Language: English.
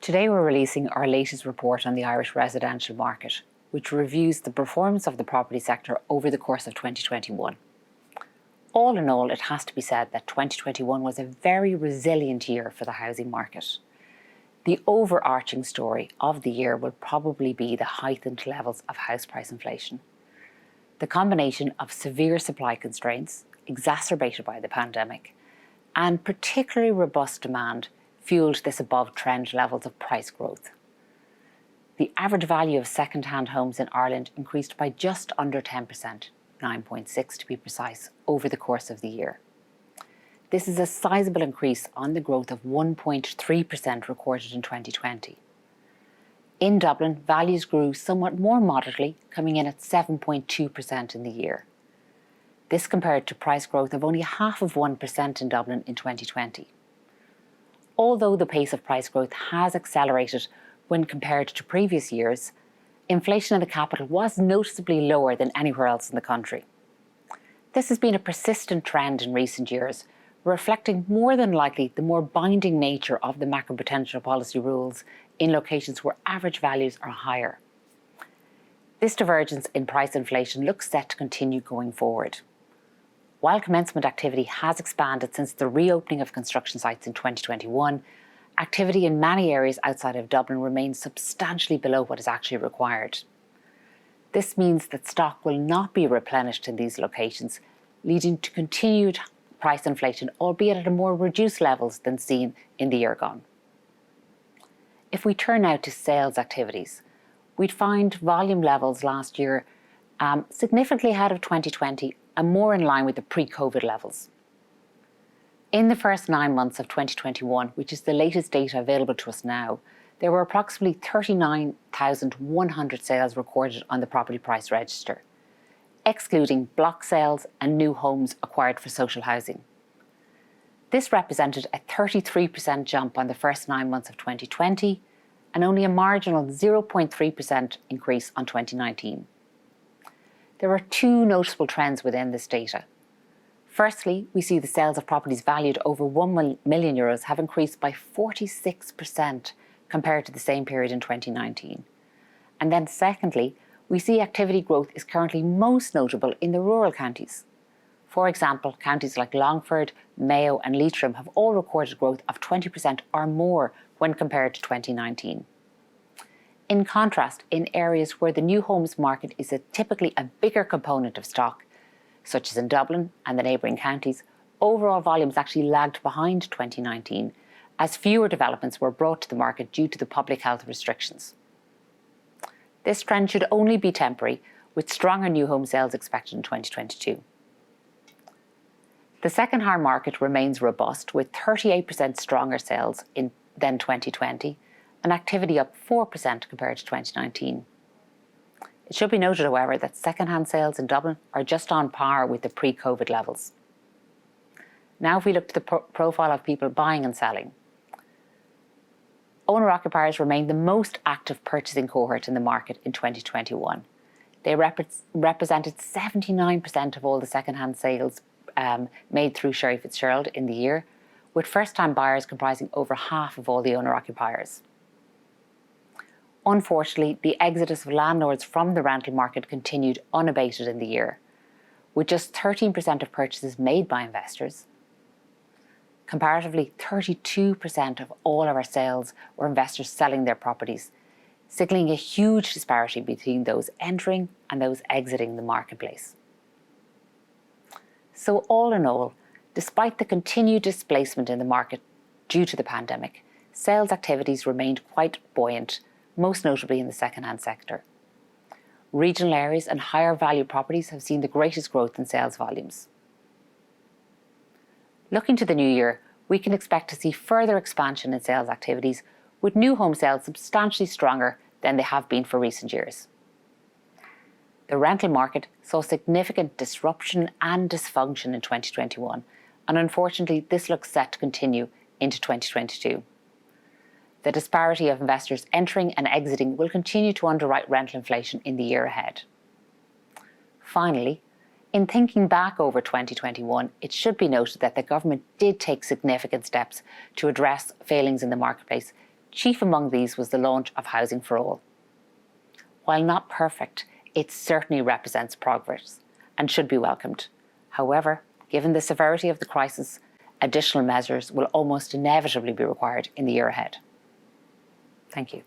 Today we're releasing our latest report on the Irish residential market, which reviews the performance of the property sector over the course of 2021. All in all, it has to be said that 2021 was a very resilient year for the housing market. The overarching story of the year will probably be the heightened levels of house price inflation. The combination of severe supply constraints, exacerbated by the pandemic, and particularly robust demand fueled this above-trend levels of price growth. The average value of second-hand homes in Ireland increased by just under 10%, 9.6% to be precise, over the course of the year. This is a sizable increase on the growth of 1.3% recorded in 2020. In Dublin, values grew somewhat more moderately, coming in at 7.2% in the year. This compared to price growth of only half of 1% in Dublin in 2020. Although the pace of price growth has accelerated when compared to previous years, inflation in the capital was noticeably lower than anywhere else in the country. This has been a persistent trend in recent years, reflecting more than likely the more binding nature of the macroprudential policy rules in locations where average values are higher. This divergence in price inflation looks set to continue going forward. While commencement activity has expanded since the reopening of construction sites in 2021, activity in many areas outside of Dublin remains substantially below what is actually required. This means that stock will not be replenished in these locations, leading to continued price inflation, albeit at a more reduced levels than seen in the year gone. If we turn now to sales activities, we'd find volume levels last year significantly ahead of 2020 and more in line with the pre-COVID levels. In the first 9 months of 2021, which is the latest data available to us now, there were approximately 39,100 sales recorded on the property price register, excluding block sales and new homes acquired for social housing. This represented a 33% jump on the first 9 months of 2020 and only a marginal 0.3% increase on 2019. There are two noticeable trends within this data. Firstly, we see the sales of properties valued over €1 million have increased by 46% compared to the same period in 2019. And then secondly, we see activity growth is currently most notable in the rural counties. For example, counties like Longford, Mayo and Leitrim have all recorded growth of 20% or more when compared to 2019. In contrast, in areas where the new homes market is typically a bigger component of stock, such as in Dublin and the neighbouring counties, overall volumes actually lagged behind 2019 as fewer developments were brought to the market due to the public health restrictions. This trend should only be temporary, with stronger new home sales expected in 2022. The second-hand market remains robust, with 38% stronger sales than 2020 and activity up 4% compared to 2019. It should be noted, however, that second-hand sales in Dublin are just on par with the pre-COVID levels. Now if we look to the profile of people buying and selling. Owner-occupiers remain the most active purchasing cohort in the market in 2021. They represented 79% of all the second-hand sales made through Sherry Fitzgerald in the year, with first-time buyers comprising over half of all the owner-occupiers. Unfortunately, the exodus of landlords from the rental market continued unabated in the year, with just 13% of purchases made by investors. Comparatively, 32% of all of our sales were investors selling their properties, signalling a huge disparity between those entering and those exiting the marketplace. So all in all, despite the continued displacement in the market due to the pandemic, sales activities remained quite buoyant, most notably in the second-hand sector. Regional areas and higher value properties have seen the greatest growth in sales volumes. Looking to the new year, we can expect to see further expansion in sales activities, with new home sales substantially stronger than they have been for recent years. The rental market saw significant disruption and dysfunction in 2021, and unfortunately this looks set to continue into 2022. The disparity of investors entering and exiting will continue to underwrite rental inflation in the year ahead. Finally, in thinking back over 2021, it should be noted that the government did take significant steps to address failings in the marketplace, Chief among these was the launch of Housing for All. While not perfect, it certainly represents progress and should be welcomed. However, given the severity of the crisis, additional measures will almost inevitably be required in the year ahead. Thank you.